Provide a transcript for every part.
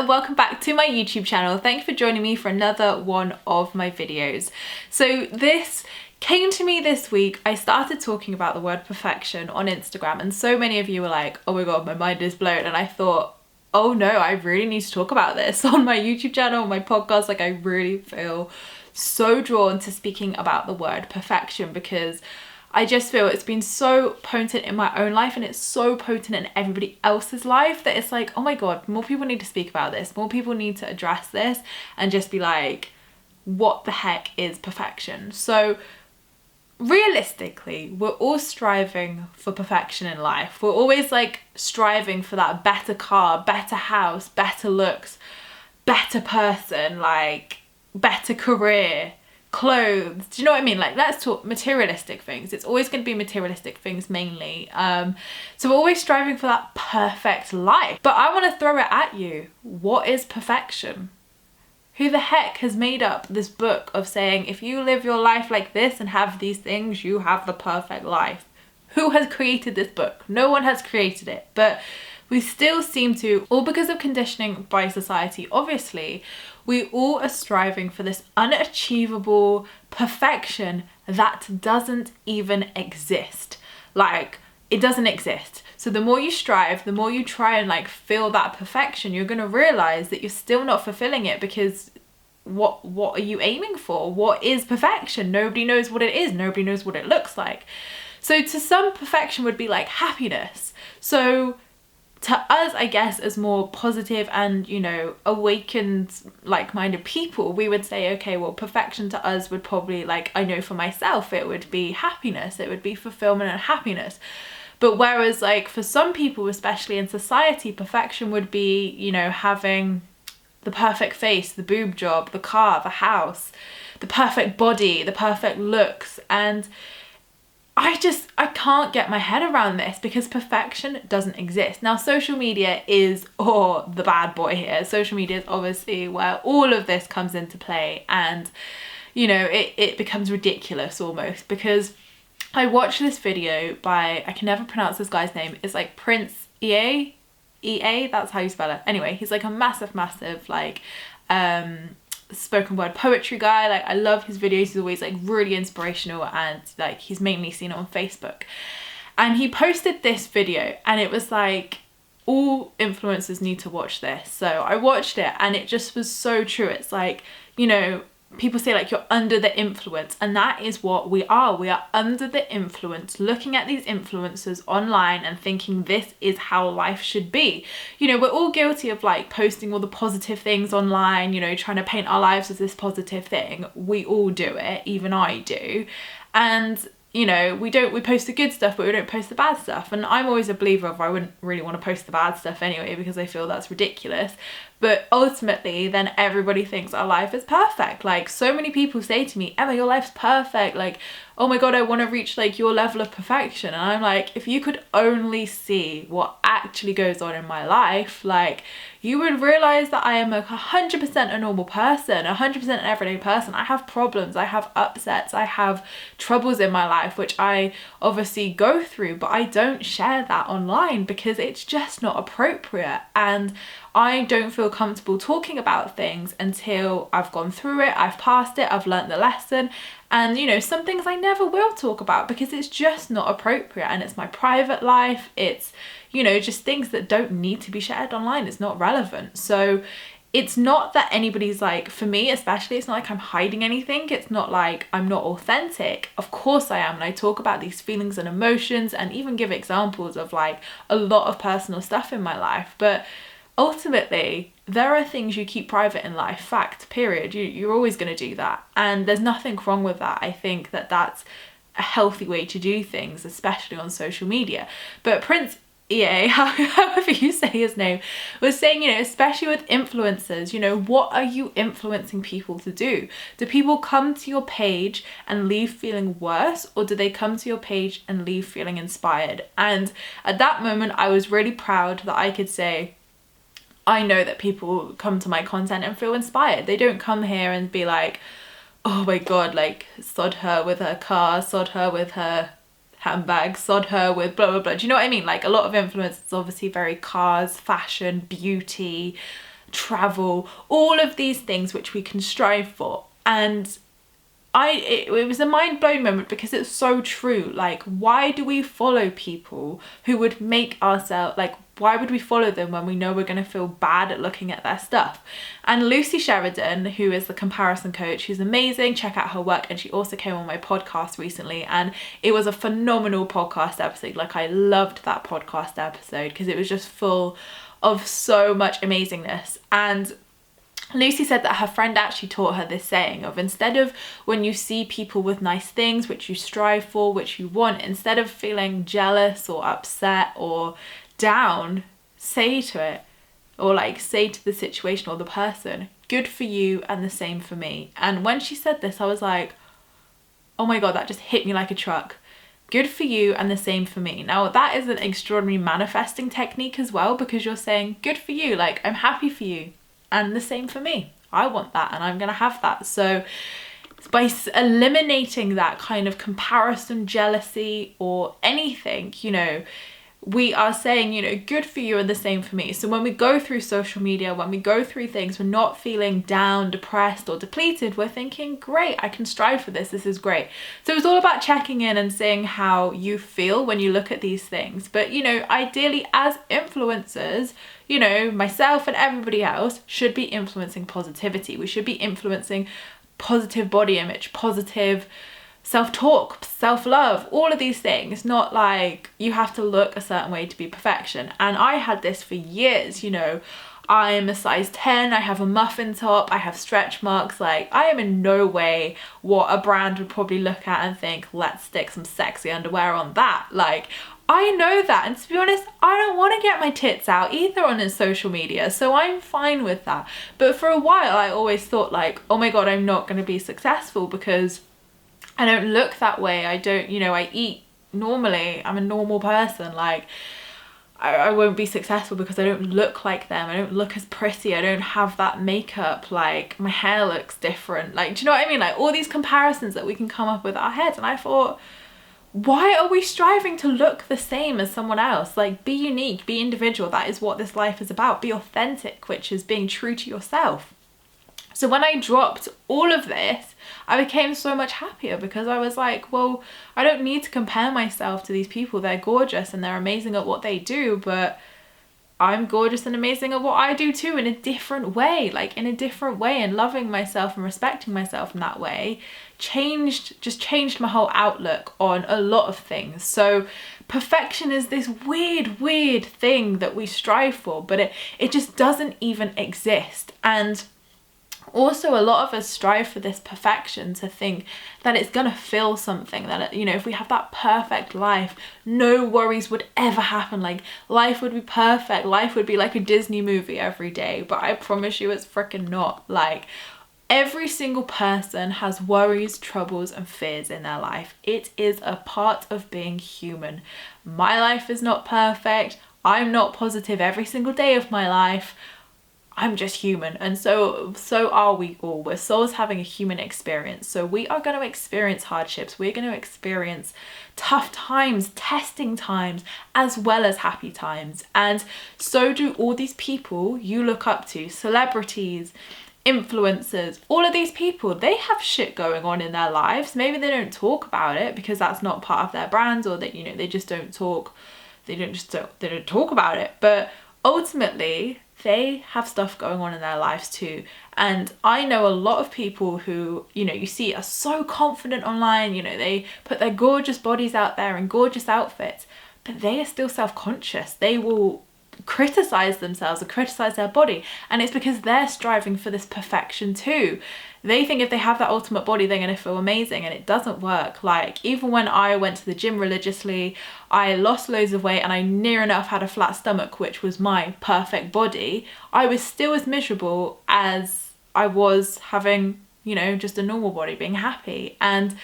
and welcome back to my YouTube channel. Thank you for joining me for another one of my videos. So this came to me this week. I started talking about the word perfection on Instagram and so many of you were like, oh my god, my mind is blown, and I thought, oh no, I really need to talk about this on my YouTube channel, my podcast. Like, I really feel so drawn to speaking about the word perfection because I just feel it's been so potent in my own life and it's so potent in everybody else's life that it's like, oh my god, more people need to speak about this, more people need to address this and just be like, what the heck is perfection? So realistically, we're all striving for perfection in life. We're always like striving for that better car, better house, better looks, better person, like better career, clothes. Do you know what I mean? Like, let's talk materialistic things. It's always going to be materialistic things mainly. So we're always striving for that perfect life. But I want to throw it at you. What is perfection? Who the heck has made up this book of saying, if you live your life like this and have these things, you have the perfect life? Who has created this book? No one has created it, but we still seem to, all because of conditioning by society, obviously, we all are striving for this unachievable perfection that doesn't even exist. Like, it doesn't exist. So the more you strive, the more you try and like feel that perfection, you're going to realize that you're still not fulfilling it, because what are you aiming for? What is perfection? Nobody knows what it is. Nobody knows what it looks like. So to some, perfection would be like happiness. So to us, I guess, as more positive and, you know, awakened, like-minded people, we would say, okay, well, perfection to us would probably, like, I know for myself, it would be happiness. It would be fulfillment and happiness. But whereas, like, for some people, especially in society, perfection would be, you know, having the perfect face, the boob job, the car, the house, the perfect body, the perfect looks. And I can't get my head around this because perfection doesn't exist. Now, social media is, the bad boy here. Social media is obviously where all of this comes into play, and, you know, it becomes ridiculous almost, because I watched this video by, I can never pronounce this guy's name. It's like Prince EA, that's how you spell it. Anyway, he's like a massive, like, spoken word poetry guy. Like, I love his videos. He's always like really inspirational, and like he's mainly seen on Facebook. And he posted this video and it was like, all influencers need to watch this. So I watched it and it just was so true. It's like, you know, people say like you're under the influence, and that is what we are. We are under the influence, looking at these influencers online and thinking this is how life should be. You know, we're all guilty of like posting all the positive things online, you know, trying to paint our lives as this positive thing. We all do it, even I do. And you know, we post the good stuff, but we don't post the bad stuff. And I'm always a believer of, I wouldn't really want to post the bad stuff anyway, because I feel that's ridiculous. But ultimately, then everybody thinks our life is perfect. Like, so many people say to me, Emma, your life's perfect. Like, oh my god, I want to reach like your level of perfection. And I'm like, if you could only see what actually goes on in my life, like, you would realize that I am 100% a normal person, 100% an everyday person. I have problems, I have upsets, I have troubles in my life, which I obviously go through, but I don't share that online because it's just not appropriate. And I don't feel comfortable talking about things until I've gone through it, I've passed it, I've learnt the lesson. And, you know, some things I never will talk about because it's just not appropriate, and it's my private life. It's, you know, just things that don't need to be shared online. It's not relevant. So it's not that anybody's like, for me especially, it's not like I'm hiding anything. It's not like I'm not authentic. Of course I am. And I talk about these feelings and emotions and even give examples of like a lot of personal stuff in my life. But ultimately, there are things you keep private in life, fact, period. You're always going to do that. And there's nothing wrong with that. I think that that's a healthy way to do things, especially on social media. But Prince EA, however you say his name, was saying, you know, especially with influencers, you know, what are you influencing people to do? Do people come to your page and leave feeling worse, or do they come to your page and leave feeling inspired? And at that moment, I was really proud that I could say, I know that people come to my content and feel inspired. They don't come here and be like, oh my god, like, sod her with her car, sod her with her handbag, sod her with blah blah blah. Do you know what I mean? Like, a lot of influencers obviously very cars, fashion, beauty, travel, all of these things which we can strive for. And it was a mind-blowing moment because it's so true. Like, why do we follow people who would make ourselves, like, why would we follow them when we know we're going to feel bad at looking at their stuff? And Lucy Sheridan, who is the comparison coach, who's amazing, check out her work, and she also came on my podcast recently, and it was a phenomenal podcast episode. Like, I loved that podcast episode because it was just full of so much amazingness. And Lucy said that her friend actually taught her this saying of, instead of when you see people with nice things which you strive for, which you want, instead of feeling jealous or upset or down, say to it, or like say to the situation or the person, good for you and the same for me. And when she said this, I was like, oh my God, that just hit me like a truck. Good for you and the same for me. Now that is an extraordinary manifesting technique as well, because you're saying good for you, like I'm happy for you, and the same for me. I want that and I'm gonna have that. So by eliminating that kind of comparison, jealousy, or anything, you know, we are saying, you know, good for you and the same for me. So when we go through social media, when we go through things, we're not feeling down, depressed, or depleted. We're thinking, great, I can strive for this. This is great. So it's all about checking in and seeing how you feel when you look at these things. But, you know, ideally as influencers, you know, myself and everybody else should be influencing positivity. We should be influencing positive body image, positive self-talk, self-love, all of these things. Not like you have to look a certain way to be perfection. And I had this for years, you know. I'm a size 10, I have a muffin top, I have stretch marks. Like, I am in no way what a brand would probably look at and think, let's stick some sexy underwear on that. Like, I know that, and to be honest, I don't want to get my tits out either on social media, so I'm fine with that. But for a while I always thought like, oh my God, I'm not going to be successful because I don't look that way. I don't, you know, I eat normally. I'm a normal person. Like, I won't be successful because I don't look like them. I don't look as pretty. I don't have that makeup. Like, my hair looks different. Like, do you know what I mean? Like, all these comparisons that we can come up with our heads. And I thought, why are we striving to look the same as someone else? Like, be unique, be individual. That is what this life is about. Be authentic, which is being true to yourself. So when I dropped all of this, I became so much happier because I was like, well, I don't need to compare myself to these people. They're gorgeous and they're amazing at what they do, but I'm gorgeous and amazing at what I do too, in a different way, like in a different way, and loving myself and respecting myself in that way just changed my whole outlook on a lot of things. So perfection is this weird thing that we strive for, but it just doesn't even exist. And also, a lot of us strive for this perfection to think that it's gonna feel something, that, you know, if we have that perfect life, no worries would ever happen. Like, life would be perfect. Life would be like a Disney movie every day. But I promise you, it's freaking not. Like, every single person has worries, troubles, and fears in their life. It is a part of being human. My life is not perfect. I'm not positive every single day of my life. I'm just human, and so are we all. We're souls having a human experience. So we are going to experience hardships. We're going to experience tough times, testing times, as well as happy times. And so do all these people you look up to, celebrities, influencers, all of these people. They have shit going on in their lives. Maybe they don't talk about it because that's not part of their brands, or that, you know, they just don't talk. They don't talk about it. But ultimately, they have stuff going on in their lives too. And I know a lot of people who, you know, you see are so confident online, you know, they put their gorgeous bodies out there in gorgeous outfits, but they are still self-conscious. They will criticize themselves or criticize their body, and it's because they're striving for this perfection too. They think if they have that ultimate body, they're going to feel amazing, and it doesn't work. Like, even when I went to the gym religiously, I lost loads of weight and I near enough had a flat stomach, which was my perfect body. I was still as miserable as I was having, you know, just a normal body, being happy. And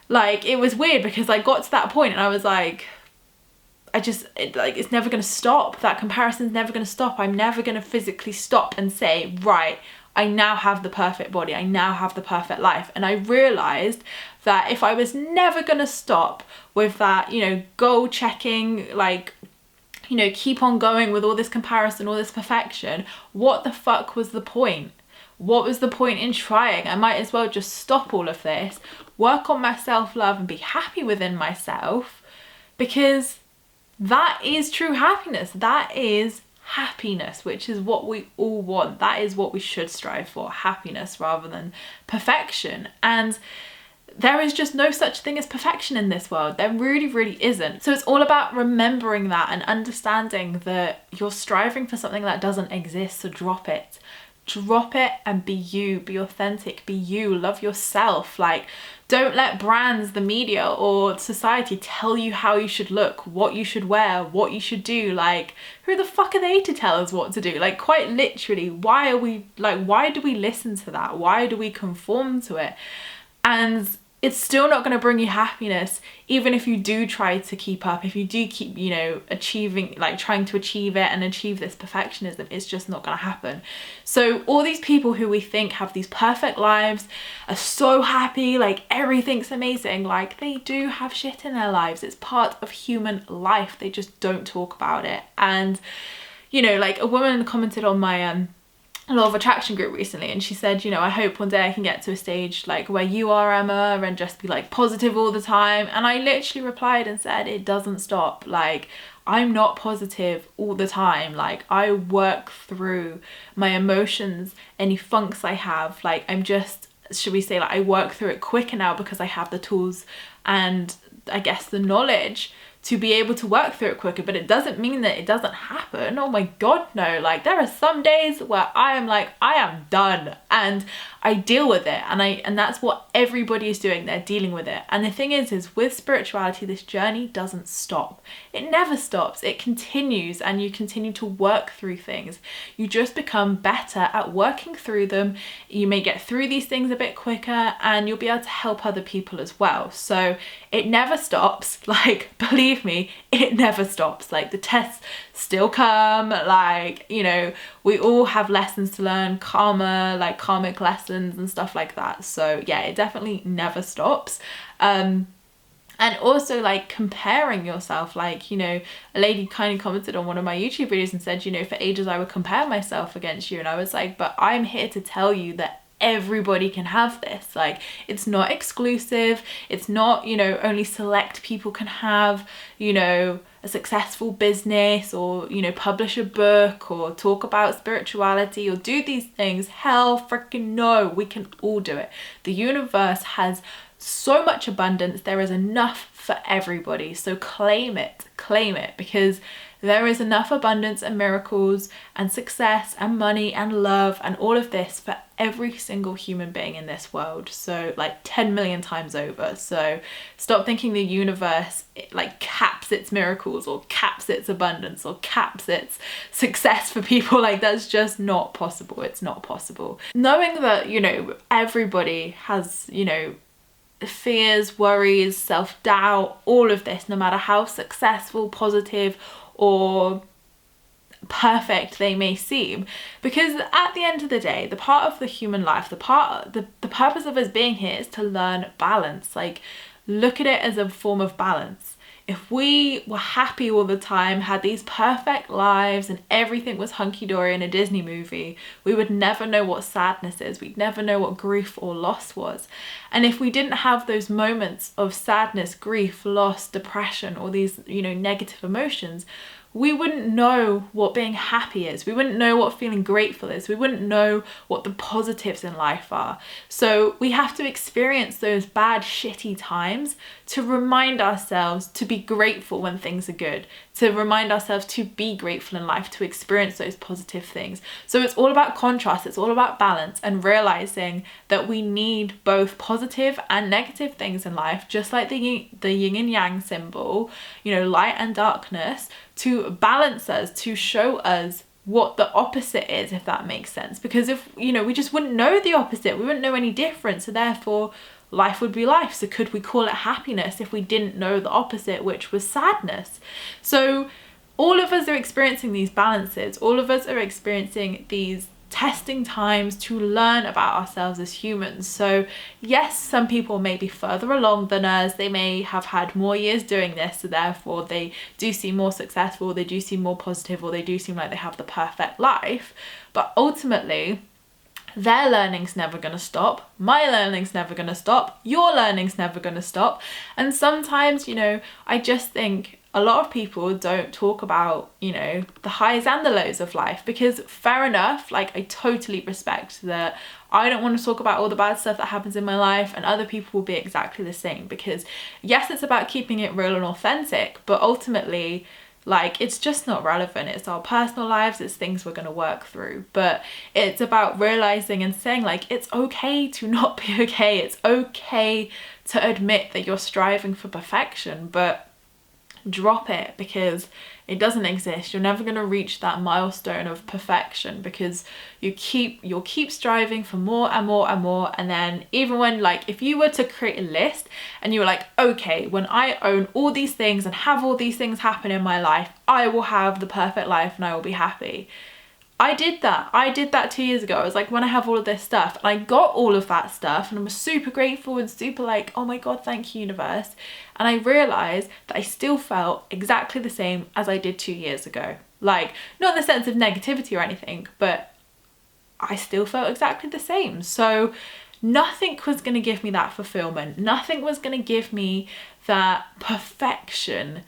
like, it was weird because I got to that point and I was like, it's never going to stop. That comparison's never going to stop. I'm never going to physically stop and say, right, I now have the perfect body. I now have the perfect life. And I realized that if I was never going to stop with that, you know, goal checking, like, you know, keep on going with all this comparison, all this perfection, what the fuck was the point? What was the point in trying? I might as well just stop all of this, work on my self-love and be happy within myself, because that is true happiness. That is happiness, which is what we all want. That is what we should strive for, happiness rather than perfection. And there is just no such thing as perfection in this world. There really, really isn't. So it's all about remembering that and understanding that you're striving for something that doesn't exist. So drop it. Drop it and be you, be authentic, be you, love yourself. Like, don't let brands, the media or society tell you how you should look, what you should wear, what you should do. Like, who the fuck are they to tell us what to do? Like, quite literally, why do we listen to that? Why do we conform to it? And it's still not going to bring you happiness, even if you do try to keep up, if you do keep, you know, achieving, like trying to achieve it and achieve this perfectionism, it's just not going to happen. So all these people who we think have these perfect lives, are so happy, like everything's amazing, like they do have shit in their lives. It's part of human life. They just don't talk about it. And, you know, like a woman commented on my law of attraction group recently, and she said, you know, I hope one day I can get to a stage like where you are, Emma, and just be like positive all the time. And I literally replied and said, it doesn't stop. Like, I'm not positive all the time. Like, I work through my emotions, any funks I have. Like, I'm just, should we say, like I work through it quicker now because I have the tools and I guess the knowledge to be able to work through it quicker. But it doesn't mean that it doesn't happen. Oh my god, no. Like, there are some days where I am like, I am done, and I deal with it, and that's what everybody is doing. They're dealing with it. And the thing is with spirituality, this journey doesn't stop. It never stops. It continues, and you continue to work through things. You just become better at working through them. You may get through these things a bit quicker, and you'll be able to help other people as well. So it never stops. Like, believe me, it never stops. Like, the tests still come, like, you know, we all have lessons to learn, karma, like karmic lessons and stuff like that. So yeah, it definitely never stops. And also, like, comparing yourself, like, you know, a lady kind of commented on one of my YouTube videos and said, you know, for ages I would compare myself against you, and I was like, but I'm here to tell you that everybody can have this. Like, it's not exclusive. It's not, you know, only select people can have, you know, a successful business, or, you know, publish a book, or talk about spirituality, or do these things. Hell freaking no, we can all do it. The universe has so much abundance. There is enough for everybody. So claim it, because there is enough abundance and miracles and success and money and love and all of this for every single human being in this world. So, like, 10 million times over. So stop thinking the universe, like, caps its miracles or caps its abundance or caps its success for people. Like, that's just not possible. It's not possible. Knowing that, you know, everybody has, you know, fears, worries, self-doubt, all of this, no matter how successful, positive or perfect they may seem, because at the end of the day, the part of the human life, the purpose of us being here is to learn balance. Like, look at it as a form of balance. If we were happy all the time, had these perfect lives, and everything was hunky-dory in a Disney movie, we would never know what sadness is. We'd never know what grief or loss was. And if we didn't have those moments of sadness, grief, loss, depression, or these, you know, negative emotions, we wouldn't know what being happy is. We wouldn't know what feeling grateful is. We wouldn't know what the positives in life are. So we have to experience those bad, shitty times to remind ourselves to be grateful when things are good, to remind ourselves to be grateful in life, to experience those positive things. So it's all about contrast. It's all about balance, and realizing that we need both positive and negative things in life, just like the yin and yang symbol, you know, light and darkness, to balance us, to show us what the opposite is, if that makes sense. Because if, you know, we just wouldn't know the opposite, we wouldn't know any different, so therefore life would be life. So could we call it happiness if we didn't know the opposite, which was sadness? So all of us are experiencing these balances. All of us are experiencing these testing times to learn about ourselves as humans. So yes, some people may be further along than us, they may have had more years doing this, so therefore they do seem more successful, they do seem more positive, or they do seem like they have the perfect life. But ultimately, their learning's never going to stop, my learning's never going to stop, your learning's never going to stop. And sometimes, you know, I just think a lot of people don't talk about, you know, the highs and the lows of life, because fair enough, like I totally respect that I don't want to talk about all the bad stuff that happens in my life, and other people will be exactly the same, because yes, it's about keeping it real and authentic, but ultimately, like, it's just not relevant. It's our personal lives, it's things we're going to work through. But it's about realizing and saying, like, it's okay to not be okay. It's okay to admit that you're striving for perfection, but drop it, because it doesn't exist. You're never going to reach that milestone of perfection, because you'll keep striving for more and more and more. And then even when, like, if you were to create a list and you were like, okay, when I own all these things and have all these things happen in my life, I will have the perfect life and I will be happy. I did that 2 years ago. I was like, when I have all of this stuff, and I got all of that stuff, and I was super grateful and super like, oh my God, thank you, universe. And I realized that I still felt exactly the same as I did 2 years ago. Like, not in the sense of negativity or anything, but I still felt exactly the same. So nothing was going to give me that fulfillment. Nothing was going to give me that perfection,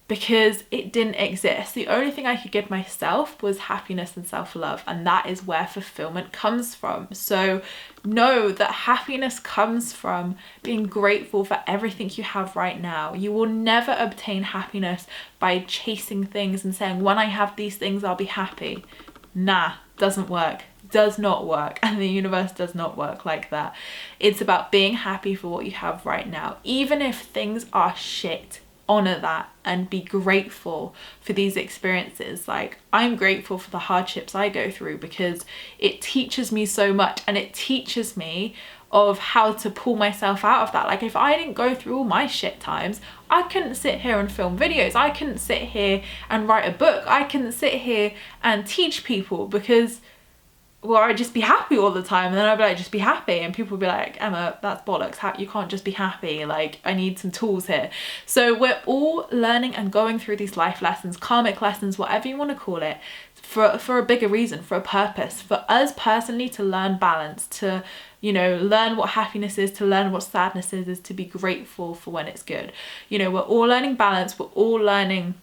because it didn't exist. The only thing I could give myself was happiness and self-love, and that is where fulfillment comes from. So know that happiness comes from being grateful for everything you have right now. You will never obtain happiness by chasing things and saying, when I have these things, I'll be happy. Nah, doesn't work. Does not work, and the universe does not work like that. It's about being happy for what you have right now, even if things are shit. Honor that and be grateful for these experiences. Like, I'm grateful for the hardships I go through, because it teaches me so much, and it teaches me of how to pull myself out of that. Like, if I didn't go through all my shit times, I couldn't sit here and film videos, I couldn't sit here and write a book, I couldn't sit here and teach people, because well, I'd just be happy all the time, and then I'd be like, just be happy, and people would be like, Emma, that's bollocks, you can't just be happy, like, I need some tools here. So we're all learning and going through these life lessons, karmic lessons, whatever you want to call it, for a bigger reason, for a purpose, for us personally to learn balance, to, you know, learn what happiness is, to learn what sadness is to be grateful for when it's good. You know, we're all learning balance, we're all learning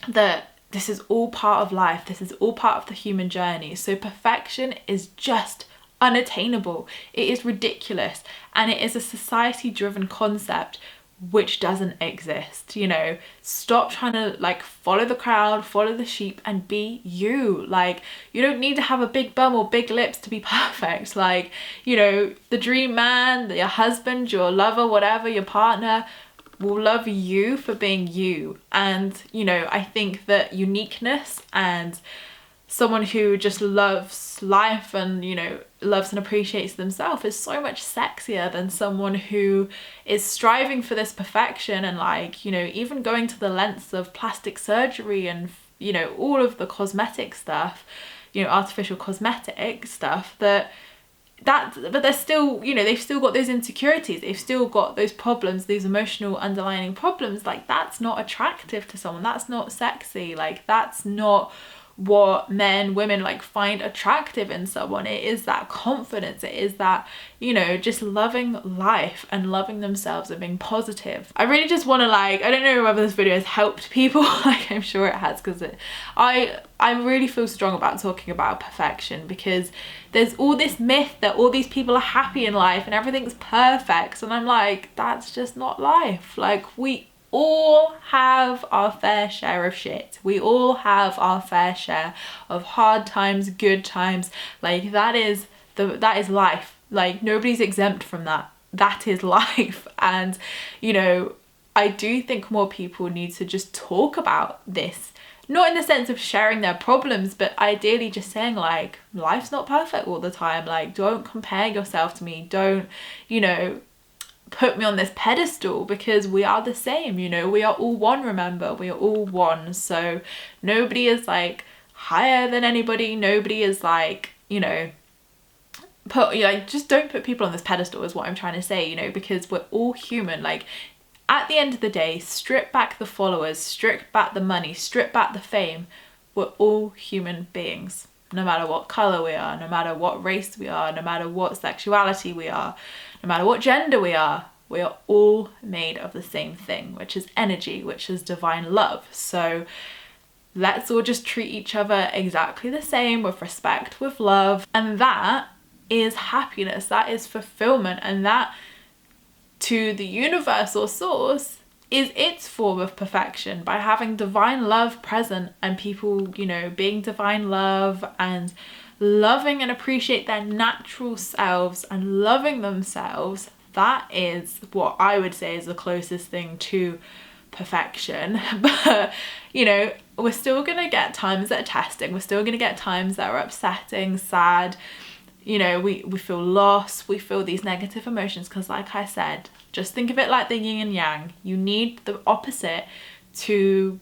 that this is all part of life. This is all part of the human journey. So perfection is just unattainable. It is ridiculous. And it is a society-driven concept which doesn't exist. You know, stop trying to like follow the crowd, follow the sheep, and be you. Like, you don't need to have a big bum or big lips to be perfect. Like, you know, the dream man, your husband, your lover, whatever, your partner, will love you for being you. And, you know, I think that uniqueness and someone who just loves life and, you know, loves and appreciates themselves is so much sexier than someone who is striving for this perfection and, like, you know, even going to the lengths of plastic surgery and, you know, all of the cosmetic stuff, you know, artificial cosmetic stuff but they're still, you know, they've still got those insecurities, they've still got those problems, these emotional underlying problems. Like, that's not attractive to someone, that's not sexy, like, that's not what men, women like find attractive in someone. It is that confidence, it is that, you know, just loving life and loving themselves and being positive. I really just want to, like, I don't know whether this video has helped people, like, I'm sure it has, because I really feel strong about talking about perfection, because there's all this myth that all these people are happy in life and everything's perfect, and I'm like, that's just not life. Like, we all have our fair share of shit. We all have our fair share of hard times, good times. Like, that is life. Like, nobody's exempt from that. That is life. And, you know, I do think more people need to just talk about this. Not in the sense of sharing their problems, but ideally just saying, like, life's not perfect all the time. Like, don't compare yourself to me. Don't, you know, put me on this pedestal, because we are the same, you know, we are all one, remember, we are all one. So nobody is like higher than anybody, nobody is like you know, just don't put people on this pedestal is what I'm trying to say, you know, because we're all human. Like, at the end of the day, strip back the followers, strip back the money, strip back the fame. We're all human beings, no matter what color we are, no matter what race we are, no matter what sexuality we are, no matter what gender we are all made of the same thing, which is energy, which is divine love. So let's all just treat each other exactly the same, with respect, with love. And that is happiness, that is fulfillment, and that, to the universal source, is its form of perfection, by having divine love present and people, you know, being divine love and loving and appreciate their natural selves and loving themselves. That is what I would say is the closest thing to perfection. But, you know, we're still gonna get times that are testing, we're still gonna get times that are upsetting, sad, you know, we feel lost, we feel these negative emotions, because like I said, just think of it like the yin and yang. You need the opposite to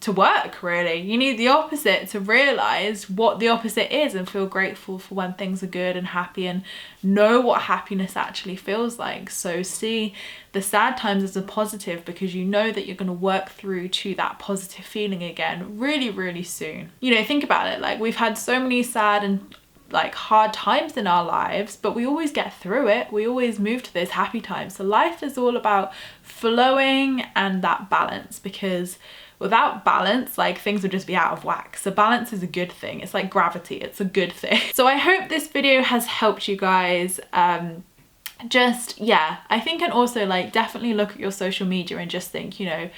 work, really. You need the opposite to realize what the opposite is and feel grateful for when things are good and happy, and know what happiness actually feels like. So see the sad times as a positive, because you know that you're going to work through to that positive feeling again really, really soon. You know, think about it, like, we've had so many sad and like hard times in our lives, but we always get through it. We always move to those happy times. So life is all about flowing and that balance, because without balance, like, things would just be out of whack. So balance is a good thing. It's like gravity, it's a good thing. So I hope this video has helped you guys. Just, yeah, I think, and also, like, definitely look at your social media and just think, you know,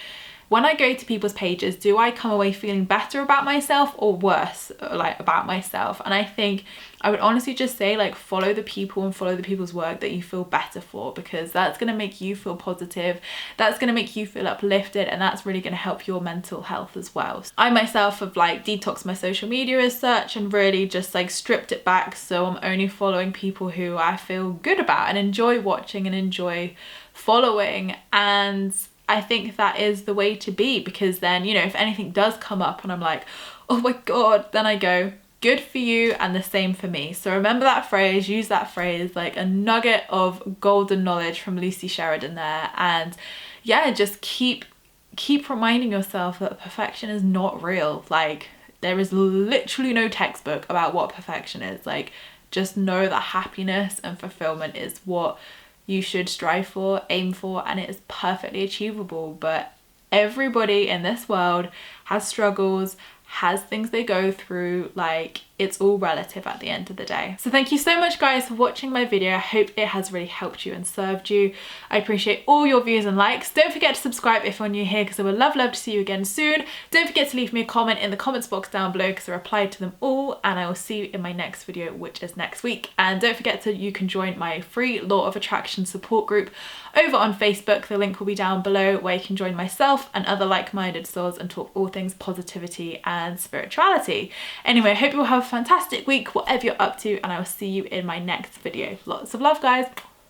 when I go to people's pages, do I come away feeling better about myself or worse, like, about myself? And I think I would honestly just say, like, follow the people and follow the people's work that you feel better for, because that's going to make you feel positive, that's going to make you feel uplifted, and that's really going to help your mental health as well. I myself have, like, detoxed my social media as such and really just, like, stripped it back, so I'm only following people who I feel good about and enjoy watching and enjoy following. And I think that is the way to be, because then, you know, if anything does come up and I'm like, oh my god, then I go, good for you, and the same for me. So remember that phrase, use that phrase, like a nugget of golden knowledge from Lucy Sheridan there. And yeah, just keep reminding yourself that perfection is not real. Like, there is literally no textbook about what perfection is. Like, just know that happiness and fulfillment is what you should strive for, aim for, and it is perfectly achievable. But everybody in this world has struggles, has things they go through. Like, it's all relative at the end of the day. So thank you so much, guys, for watching my video. I hope it has really helped you and served you. I appreciate all your views and likes. Don't forget to subscribe if you're new here, because I would love to see you again soon. Don't forget to leave me a comment in the comments box down below, because I replied to them all, and I will see you in my next video, which is next week. And don't forget you can join my free Law of Attraction support group over on Facebook. The link will be down below, where you can join myself and other like-minded souls and talk all things positivity and spirituality. Anyway, I hope you will have a fantastic week, whatever you're up to, and I will see you in my next video. Lots of love, guys.